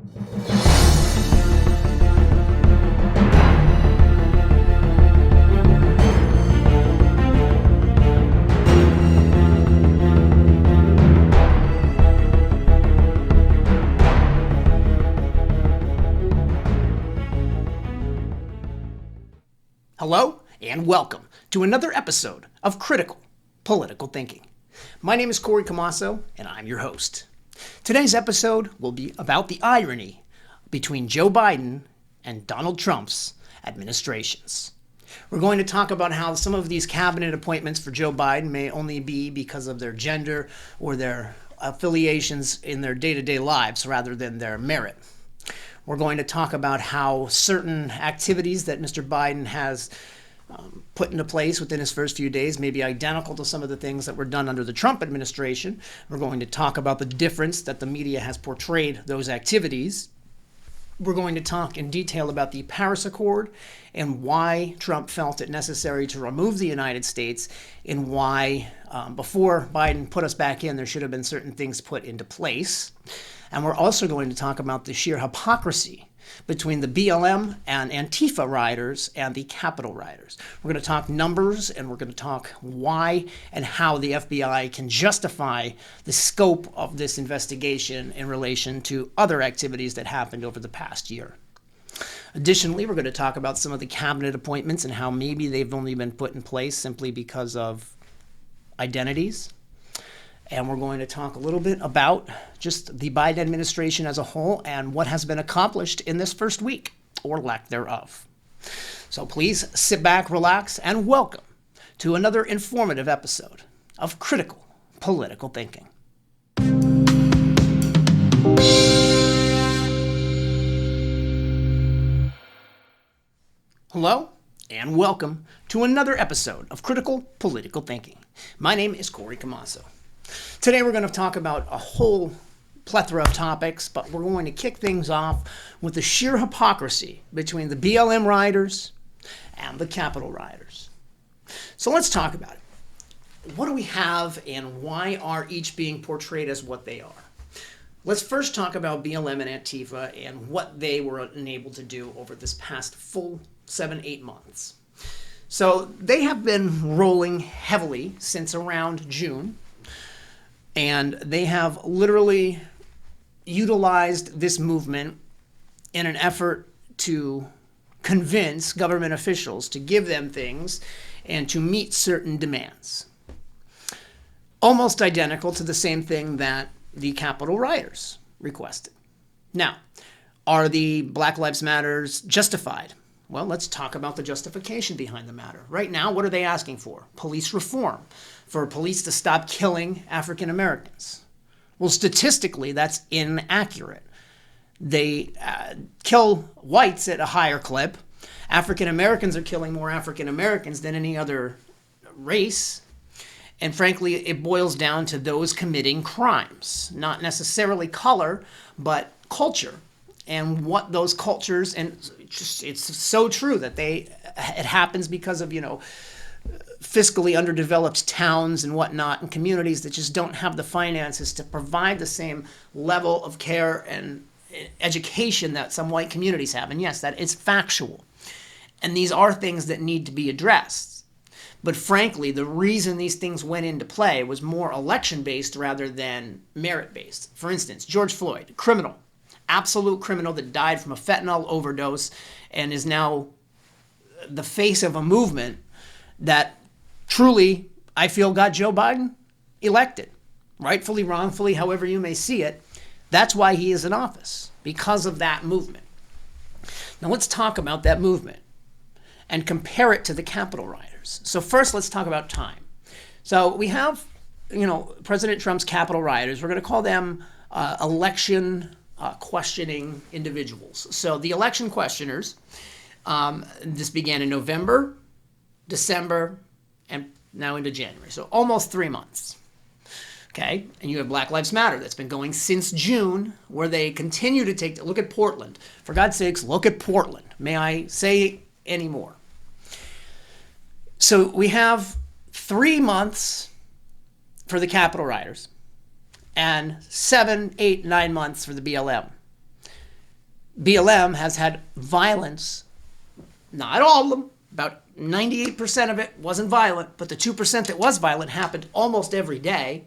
Hello and welcome to another episode of Critical Political Thinking. My name is Corey Camasso and I'm your host. Today's episode will be about the irony between Joe Biden and Donald Trump's administrations. We're going to talk about how some of these cabinet appointments for Joe Biden may only be because of their gender or their affiliations in their day-to-day lives rather than their merit. We're going to talk about how certain activities that Mr. Biden has put into place within his first few days may be identical to some of the things that were done under the Trump administration. We're going to talk about the difference that the media has portrayed those activities. We're going to talk in detail about the Paris Accord and why Trump felt it necessary to remove the United States and why before Biden put us back in, there should have been certain things put into place. And we're also going to talk about the sheer hypocrisy between the BLM and Antifa rioters and the Capitol rioters. We're going to talk numbers and we're going to talk why and how the FBI can justify the scope of this investigation in relation to other activities that happened over the past year. Additionally, we're going to talk about some of the cabinet appointments and how maybe they've only been put in place simply because of identities. And we're going to talk a little bit about just the Biden administration as a whole and what has been accomplished in this first week, or lack thereof. So please sit back, relax, and welcome to another informative episode of Critical Political Thinking. Hello, and welcome to another episode of Critical Political Thinking. My name is Corey Camasso. Today we're going to talk about a whole plethora of topics, but we're going to kick things off with the sheer hypocrisy between the BLM rioters and the Capitol rioters. So let's talk about it. What do we have and why are each being portrayed as what they are? Let's first talk about BLM and Antifa and what they were unable to do over this past full 7-8 months. So they have been rolling heavily since around June. And they have literally utilized this movement in an effort to convince government officials to give them things and to meet certain demands. Almost identical to the same thing that the Capitol rioters requested. Now, are the Black Lives Matters justified? Well, let's talk about the justification behind the matter. Right now, what are they asking for? Police reform. For police to stop killing African Americans. Well, statistically, that's inaccurate. They kill whites at a higher clip. African Americans are killing more African Americans than any other race. And frankly, it boils down to those committing crimes. Not necessarily color, but culture. And what those cultures, and it's so true that it happens because of, fiscally underdeveloped towns and whatnot and communities that just don't have the finances to provide the same level of care and education that some white communities have. And yes, that is factual. And these are things that need to be addressed. But frankly, the reason these things went into play was more election-based rather than merit-based. For instance, George Floyd, criminal, absolute criminal that died from a fentanyl overdose and is now the face of a movement that truly, I feel, got Joe Biden elected. Rightfully, wrongfully, however you may see it. That's why he is in office, because of that movement. Now let's talk about that movement and compare it to the Capitol rioters. So first, let's talk about time. So we have, President Trump's Capitol rioters. We're going to call them election questioning individuals. So the election questioners, this began in November, December, and now into January. So almost 3 months. Okay, and you have Black Lives Matter that's been going since June, where they continue to look at Portland. For God's sakes, look at Portland. May I say any more? So we have 3 months for the Capitol rioters and 7, 8, 9 months for the BLM. BLM has had violence, not all of them, about 98% of it wasn't violent, but the 2% that was violent happened almost every day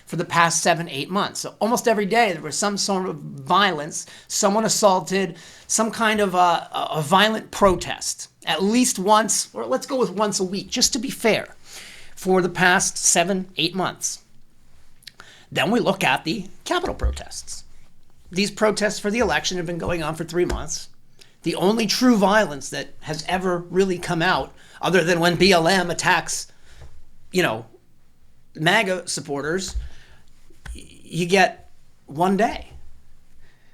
for the past 7-8 months. So almost every day there was some sort of violence, someone assaulted, some kind of a violent protest, at least once, or let's go with once a week, just to be fair, for the past 7-8 months. Then we look at the Capitol protests. These protests for the election have been going on for 3 months. The only true violence that has ever really come out, other than when BLM attacks, MAGA supporters, you get one day.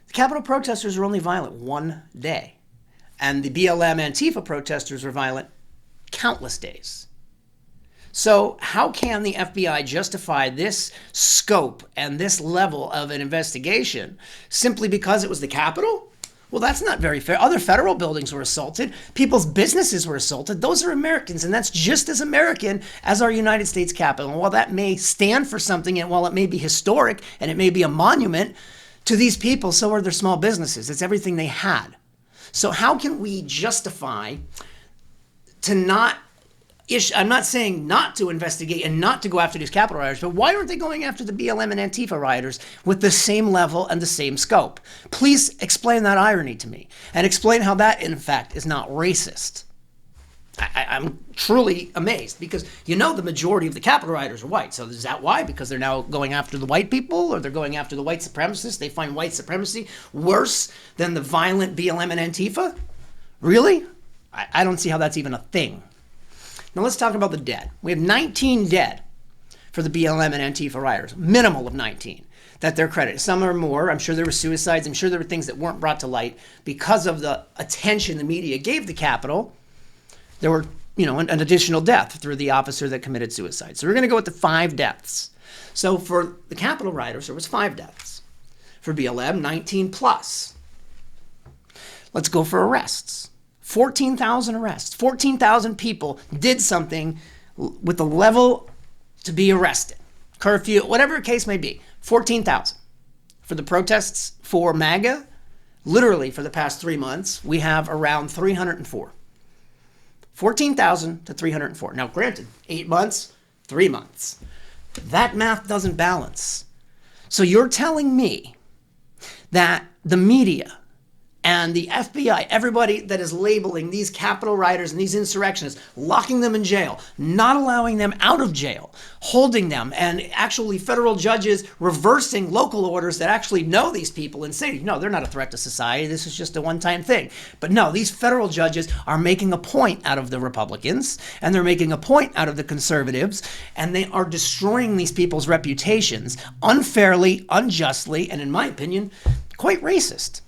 The Capitol protesters were only violent one day. And the BLM Antifa protesters were violent countless days. So how can the FBI justify this scope and this level of an investigation simply because it was the Capitol? Well, that's not very fair. Other federal buildings were assaulted. People's businesses were assaulted. Those are Americans, and that's just as American as our United States Capitol. And while that may stand for something, and while it may be historic, and it may be a monument to these people, so are their small businesses. It's everything they had. So how can we justify to not I'm not saying not to investigate and not to go after these Capitol rioters, but why aren't they going after the BLM and Antifa rioters with the same level and the same scope? Please explain that irony to me and explain how that, in fact, is not racist. I'm truly amazed because the majority of the Capitol rioters are white. So is that why? Because they're now going after the white people, or they're going after the white supremacists? They find white supremacy worse than the violent BLM and Antifa? Really? I don't see how that's even a thing. Now let's talk about the dead. We have 19 dead for the BLM and Antifa rioters, minimal of 19 that they're credited. Some are more. I'm sure there were suicides. I'm sure there were things that weren't brought to light because of the attention the media gave the Capitol. There were, an additional death through the officer that committed suicide. So we're going to go with the 5 deaths. So for the Capitol rioters, there was 5 deaths. For BLM, 19 plus. Let's go for arrests. 14,000 arrests. 14,000 people did something with the level to be arrested. Curfew, whatever the case may be. 14,000. For the protests for MAGA, literally for the past 3 months, we have around 304. 14,000 to 304. Now, granted, 8 months, 3 months. That math doesn't balance. So you're telling me that the media and the FBI, everybody that is labeling these Capitol rioters and these insurrectionists, locking them in jail, not allowing them out of jail, holding them, and actually federal judges reversing local orders that actually know these people and say, no, they're not a threat to society. This is just a one-time thing. But no, these federal judges are making a point out of the Republicans, and they're making a point out of the conservatives, and they are destroying these people's reputations unfairly, unjustly, and in my opinion, quite racist.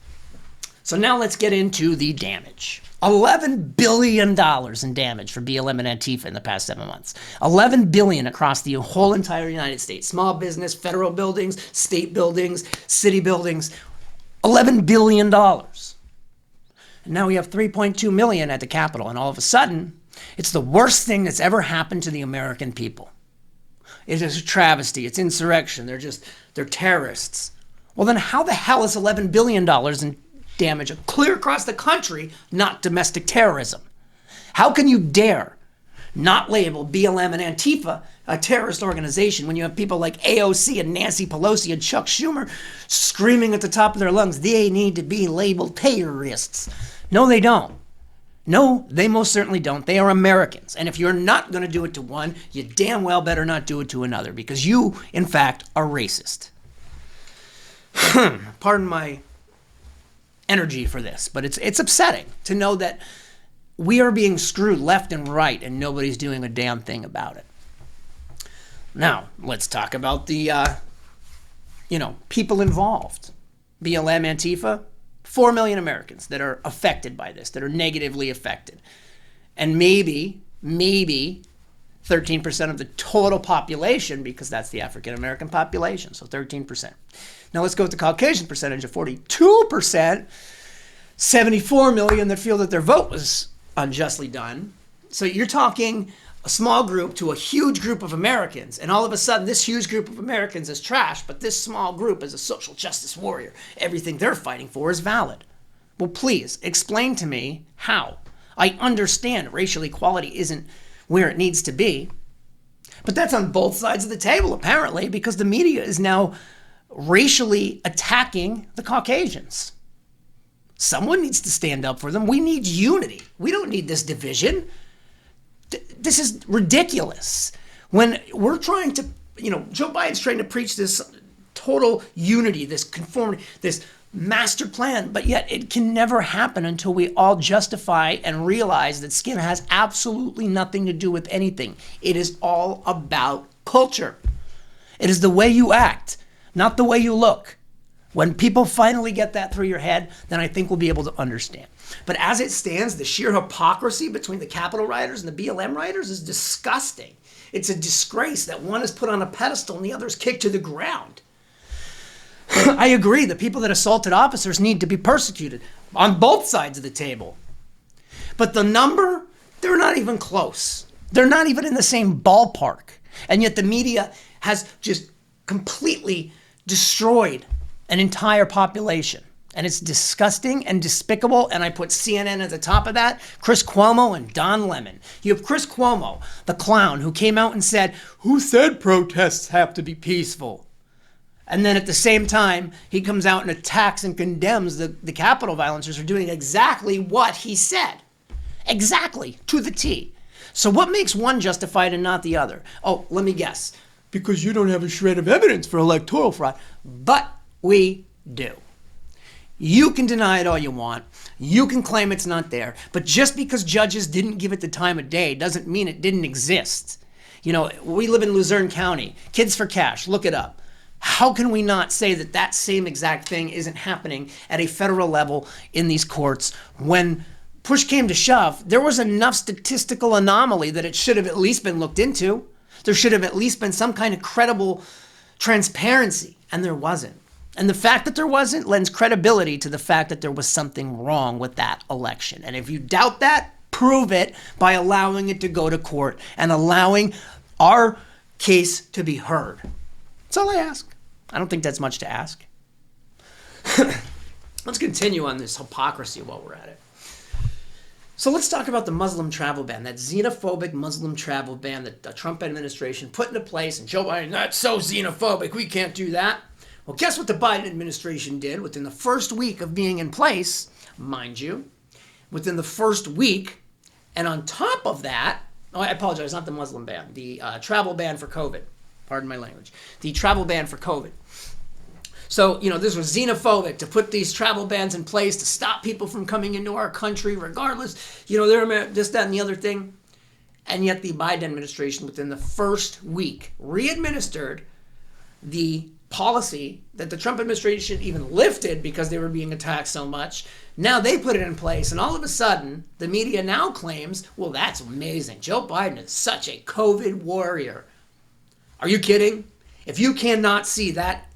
So now let's get into the damage. $11 billion in damage for BLM and Antifa in the past 7 months. $11 billion across the whole entire United States. Small business, federal buildings, state buildings, city buildings. $11 billion. And now we have 3.2 million at the Capitol. And all of a sudden, it's the worst thing that's ever happened to the American people. It is a travesty. It's insurrection. They're terrorists. Well, then how the hell is $11 billion in damage clear across the country not domestic terrorism? How can you dare not label BLM and Antifa a terrorist organization when you have people like AOC and Nancy Pelosi and Chuck Schumer screaming at the top of their lungs, they need to be labeled terrorists? No, they don't. No, they most certainly don't. They are Americans. And if you're not going to do it to one, you damn well better not do it to another, because you, in fact, are racist. Pardon my energy for this, but it's upsetting to know that we are being screwed left and right and nobody's doing a damn thing about it. Now, let's talk about the, people involved. BLM, Antifa, 4 million Americans that are affected by this, that are negatively affected. And maybe 13% of the total population, because that's the African American population, so 13%. Now let's go with the Caucasian percentage of 42%, 74 million that feel that their vote was unjustly done. So you're talking a small group to a huge group of Americans, and all of a sudden this huge group of Americans is trash, but this small group is a social justice warrior. Everything they're fighting for is valid. Well, please explain to me how. I understand racial equality isn't where it needs to be, but that's on both sides of the table, apparently, because the media is now racially attacking the Caucasians. Someone needs to stand up for them. We need unity. We don't need this division. This is ridiculous. When we're trying to, Joe Biden's trying to preach this total unity, this conformity, this master plan, but yet it can never happen until we all justify and realize that skin has absolutely nothing to do with anything. It is all about culture. It is the way you act, not the way you look. When people finally get that through your head, then I think we'll be able to understand. But as it stands, the sheer hypocrisy between the Capitol rioters and the BLM rioters is disgusting. It's a disgrace that one is put on a pedestal and the other is kicked to the ground. I agree, the people that assaulted officers need to be persecuted on both sides of the table. But the number, they're not even close. They're not even in the same ballpark. And yet the media has just completely destroyed an entire population. And it's disgusting and despicable. And I put CNN at the top of that, Chris Cuomo and Don Lemon. You have Chris Cuomo, the clown, who came out and said, "Who said protests have to be peaceful?" And then at the same time, he comes out and attacks and condemns the Capitol violencers for doing exactly what he said. Exactly, to the T. So what makes one justified and not the other? Oh, let me guess. Because you don't have a shred of evidence for electoral fraud. But we do. You can deny it all you want. You can claim it's not there. But just because judges didn't give it the time of day doesn't mean it didn't exist. We live in Luzerne County. Kids for Cash, look it up. How can we not say that that same exact thing isn't happening at a federal level in these courts when push came to shove? There was enough statistical anomaly that it should have at least been looked into. There should have at least been some kind of credible transparency, and there wasn't. And the fact that there wasn't lends credibility to the fact that there was something wrong with that election. And if you doubt that, prove it by allowing it to go to court and allowing our case to be heard. That's all I ask. I don't think that's much to ask. Let's continue on this hypocrisy while we're at it. So let's talk about the Muslim travel ban, that xenophobic Muslim travel ban that the Trump administration put into place. And Joe Biden, that's so xenophobic, we can't do that. Well, guess what the Biden administration did within the first week of being in place, mind you, within the first week, and on top of that, I apologize, not the Muslim ban, the travel ban for COVID. Pardon my language. The travel ban for COVID. So, this was xenophobic to put these travel bans in place to stop people from coming into our country regardless. They're this, that, and the other thing. And yet the Biden administration within the first week re-administered the policy that the Trump administration even lifted because they were being attacked so much. Now they put it in place, and all of a sudden, the media now claims, well, that's amazing. Joe Biden is such a COVID warrior. Are you kidding? If you cannot see that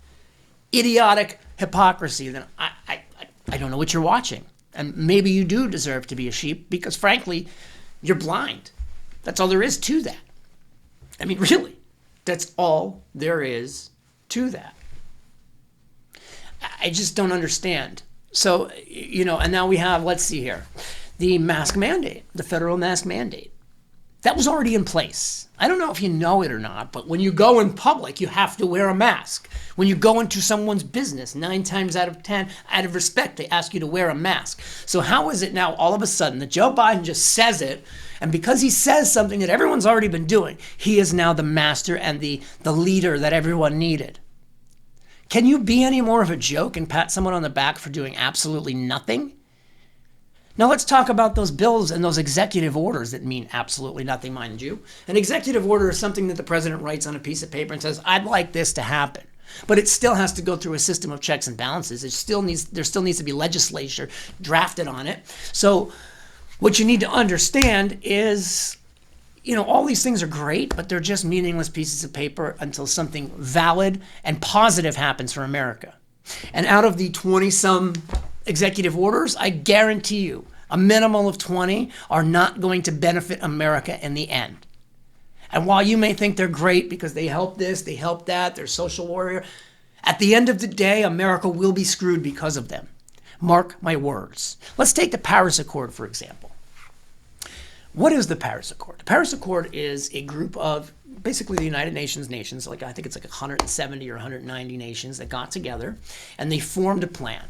idiotic hypocrisy, then I don't know what you're watching. And maybe you do deserve to be a sheep because, frankly, you're blind. That's all there is to that. I mean, really, that's all there is to that. I just don't understand. So, and now we have, let's see here, the mask mandate, the federal mask mandate. That was already in place. I don't know if you know it or not, but when you go in public, you have to wear a mask. When you go into someone's business, 9 times out of 10, out of respect, they ask you to wear a mask. So how is it now all of a sudden that Joe Biden just says it, and because he says something that everyone's already been doing, he is now the master and the leader that everyone needed? Can you be any more of a joke and pat someone on the back for doing absolutely nothing? Now let's talk about those bills and those executive orders that mean absolutely nothing, mind you. An executive order is something that the president writes on a piece of paper and says, I'd like this to happen. But it still has to go through a system of checks and balances. There still needs to be legislature drafted on it. So what you need to understand is, all these things are great, but they're just meaningless pieces of paper until something valid and positive happens for America. And out of the 20-some executive orders, I guarantee you a minimum of 20 are not going to benefit America in the end. And while you may think they're great because they help this, they help that, they're social warrior, at the end of the day, America will be screwed because of them. Mark my words. Let's take the Paris Accord, for example. What is the Paris Accord? The Paris Accord is a group of basically the United nations, like I think it's like 170 or 190 nations that got together and they formed a plan.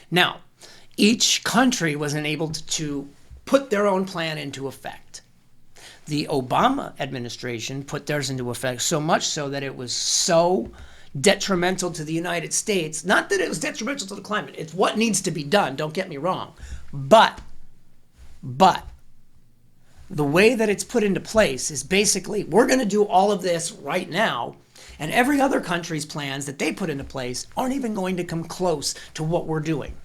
Now, each country was enabled to put their own plan into effect. The Obama administration put theirs into effect so much so that it was so detrimental to the United States. Not that it was detrimental to the climate. It's what needs to be done, don't get me wrong. But the way that it's put into place is basically, we're going to do all of this right now, and every other country's plans that they put into place aren't even going to come close to what we're doing.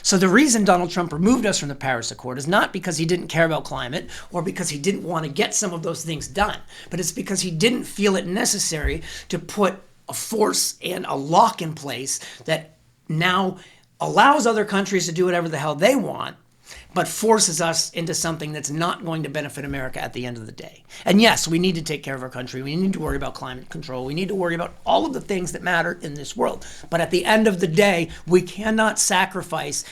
So the reason Donald Trump removed us from the Paris Accord is not because he didn't care about climate or because he didn't want to get some of those things done, but it's because he didn't feel it necessary to put a force and a lock in place that now allows other countries to do whatever the hell they want, but forces us into something that's not going to benefit America at the end of the day. And yes, we need to take care of our country. We need to worry about climate control. We need to worry about all of the things that matter in this world. But at the end of the day, we cannot sacrifice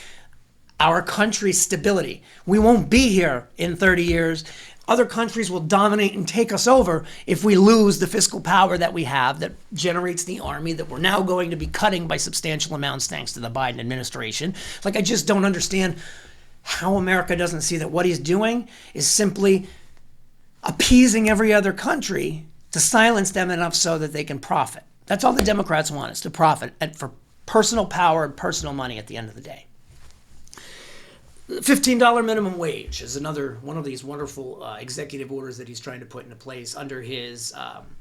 our country's stability. We won't be here in 30 years. Other countries will dominate and take us over if we lose the fiscal power that we have that generates the army that we're now going to be cutting by substantial amounts thanks to the Biden administration. Like, I just don't understand how America doesn't see that what he's doing is simply appeasing every other country to silence them enough so that they can profit. That's all the Democrats want, is to profit and for personal power and personal money at the end of the day. $15 minimum wage is another one of these wonderful executive orders that he's trying to put into place under his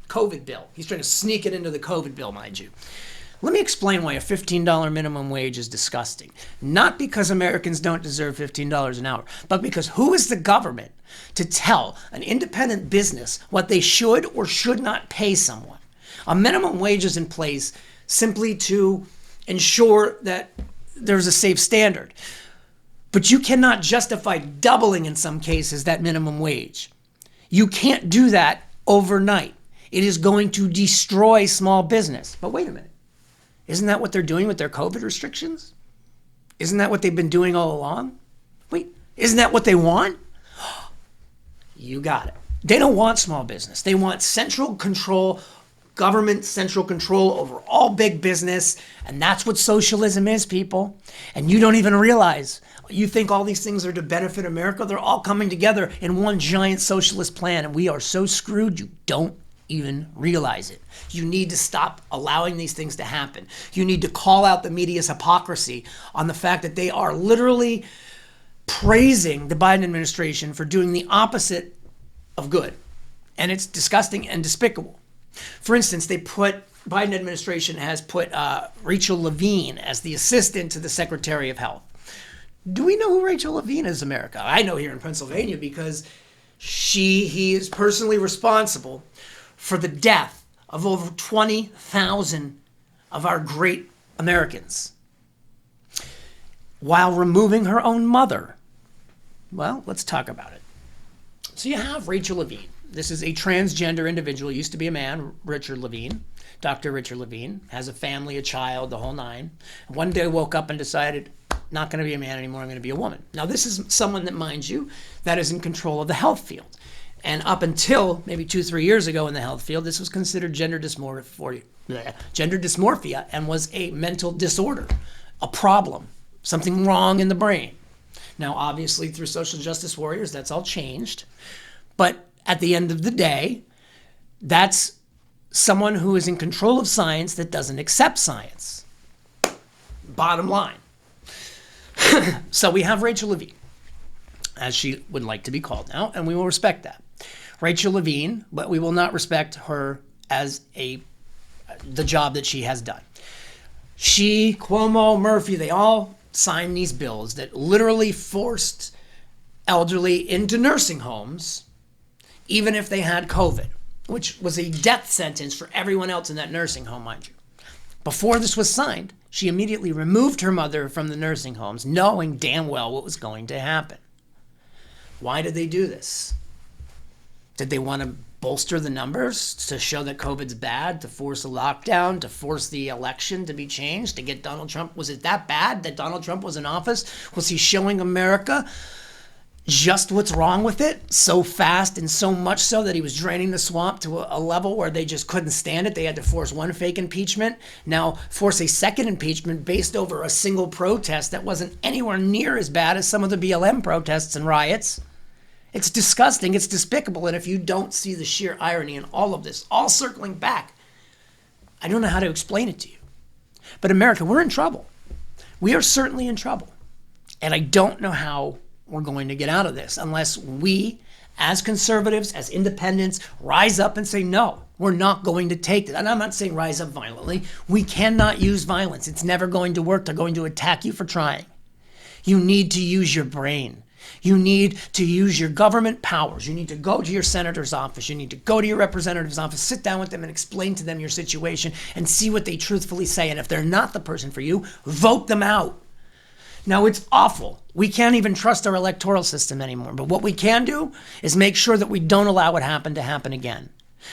COVID bill. He's trying to sneak it into the COVID bill, mind you. Let me explain why a $15 minimum wage is disgusting. Not because Americans don't deserve $15 an hour, but because who is the government to tell an independent business what they should or should not pay someone? A minimum wage is in place simply to ensure that there's a safe standard. But you cannot justify doubling, in some cases, that minimum wage. You can't do that overnight. It is going to destroy small business. But wait a minute. Isn't that what they're doing with their COVID restrictions? Isn't that what they've been doing all along? Wait, isn't that what they want? You got it. They don't want small business. They want central control, government central control over all big business. And that's what socialism is, people. And you don't even realize. You think all these things are to benefit America? They're all coming together in one giant socialist plan. And we are so screwed, you don't even realize it. You need to stop allowing these things to happen. You need to call out the media's hypocrisy on the fact that they are literally praising the Biden administration for doing the opposite of good. And it's disgusting and despicable. For instance, Biden administration has put Rachel LeVine as the assistant to the Secretary of Health. Do we know who Rachel LeVine is, America? I know here in Pennsylvania because he is personally responsible for the death of over 20,000 of our great Americans while removing her own mother. Well, let's talk about it. So you have Rachel LeVine. This is a transgender individual, used to be a man, Richard LeVine. Dr. Richard LeVine has a family, a child, the whole nine. One day woke up and decided, not going to be a man anymore, I'm going to be a woman. Now, this is someone that, mind you, that is in control of the health field. And up until maybe 2-3 years ago in the health field, this was considered gender dysmorphia and was a mental disorder, a problem, something wrong in the brain. Now, obviously, through social justice warriors, that's all changed. But at the end of the day, that's someone who is in control of science that doesn't accept science. Bottom line. So we have Rachel LeVine, as she would like to be called now, and we will respect that. Rachel LeVine, but we will not respect her as the job that she has done. She, Cuomo, Murphy, they all signed these bills that literally forced elderly into nursing homes, even if they had COVID, which was a death sentence for everyone else in that nursing home, mind you. Before this was signed, she immediately removed her mother from the nursing homes, knowing damn well what was going to happen. Why did they do this? Did they want to bolster the numbers, to show that COVID's bad, to force a lockdown, to force the election to be changed, to get Donald Trump? Was it that bad that Donald Trump was in office? Was he showing America just what's wrong with it so fast, and so much so that he was draining the swamp to a level where they just couldn't stand it? They had to force one fake impeachment, now force a second impeachment based over a single protest that wasn't anywhere near as bad as some of the BLM protests and riots. It's disgusting, it's despicable, and if you don't see the sheer irony in all of this, all circling back, I don't know how to explain it to you. But America, we're in trouble. We are certainly in trouble. And I don't know how we're going to get out of this unless we, as conservatives, as independents, rise up and say, no, we're not going to take it. And I'm not saying rise up violently. We cannot use violence. It's never going to work. They're going to attack you for trying. You need to use your brain. You need to use your government powers. You need to go to your senator's office. You need to go to your representative's office, sit down with them and explain to them your situation and see what they truthfully say. And if they're not the person for you, vote them out. Now, it's awful. We can't even trust our electoral system anymore. But what we can do is make sure that we don't allow what happened to happen again.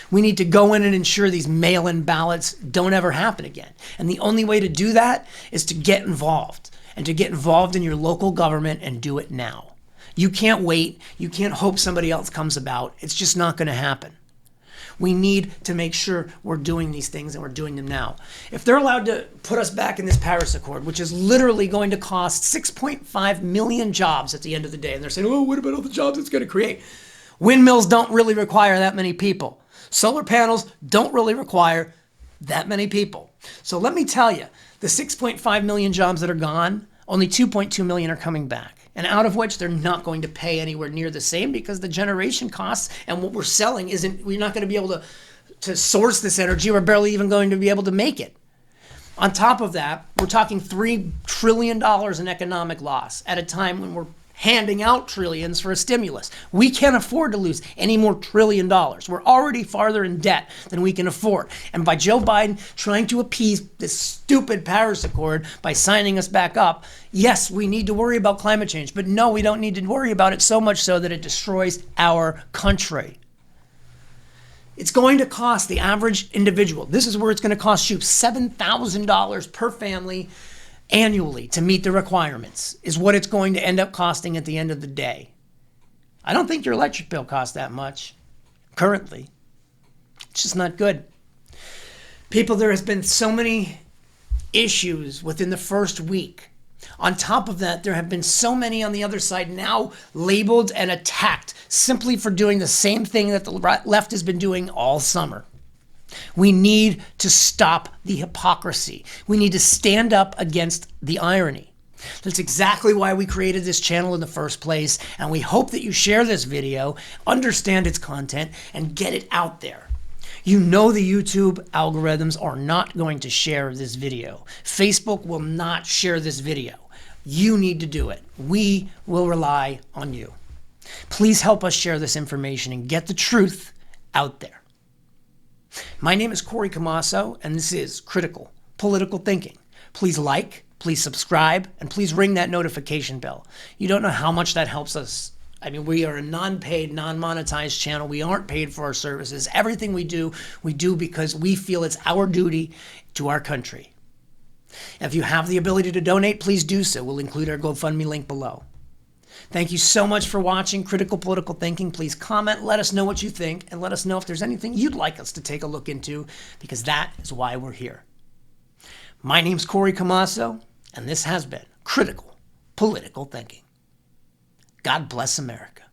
We need to go in and ensure these mail-in ballots don't ever happen again. And the only way to do that is to get involved, and to get involved in your local government and do it now. You can't wait. You can't hope somebody else comes about. It's just not going to happen. We need to make sure we're doing these things, and we're doing them now. If they're allowed to put us back in this Paris Accord, which is literally going to cost 6.5 million jobs at the end of the day, and they're saying, oh, what about all the jobs it's going to create? Windmills don't really require that many people. Solar panels don't really require that many people. So let me tell you, the 6.5 million jobs that are gone, only 2.2 million are coming back. And out of which they're not going to pay anywhere near the same, because the generation costs and what we're selling isn't, we're not going to be able to source this energy. We're barely even going to be able to make it. On top of that, we're talking $3 trillion in economic loss at a time when we're handing out trillions for a stimulus. We can't afford to lose any more $1 trillion. We're already farther in debt than we can afford. And by Joe Biden trying to appease this stupid Paris Accord by signing us back up, yes, we need to worry about climate change, but no, we don't need to worry about it so much so that it destroys our country. It's going to cost the average individual, this is where it's going to cost you $7,000 per family annually to meet the requirements, is what it's going to end up costing at the end of the day. I don't think your electric bill costs that much currently. It's just not good. People, there has been so many issues within the first week. On top of that, there have been so many on the other side now labeled and attacked simply for doing the same thing that the left has been doing all summer. We need to stop the hypocrisy. We need to stand up against the irony. That's exactly why we created this channel in the first place, and we hope that you share this video, understand its content, and get it out there. You know the YouTube algorithms are not going to share this video. Facebook will not share this video. You need to do it. We will rely on you. Please help us share this information and get the truth out there. My name is Corey Camasso, and this is Critical Political Thinking. Please like, please subscribe, and please ring that notification bell. You don't know how much that helps us. I mean, we are a non-paid, non-monetized channel. We aren't paid for our services. Everything we do because we feel it's our duty to our country. If you have the ability to donate, please do so. We'll include our GoFundMe link below. Thank you so much for watching Critical Political Thinking. Please comment, let us know what you think, and let us know if there's anything you'd like us to take a look into, because that is why we're here. My name's Corey Camasso, and this has been Critical Political Thinking. God bless America.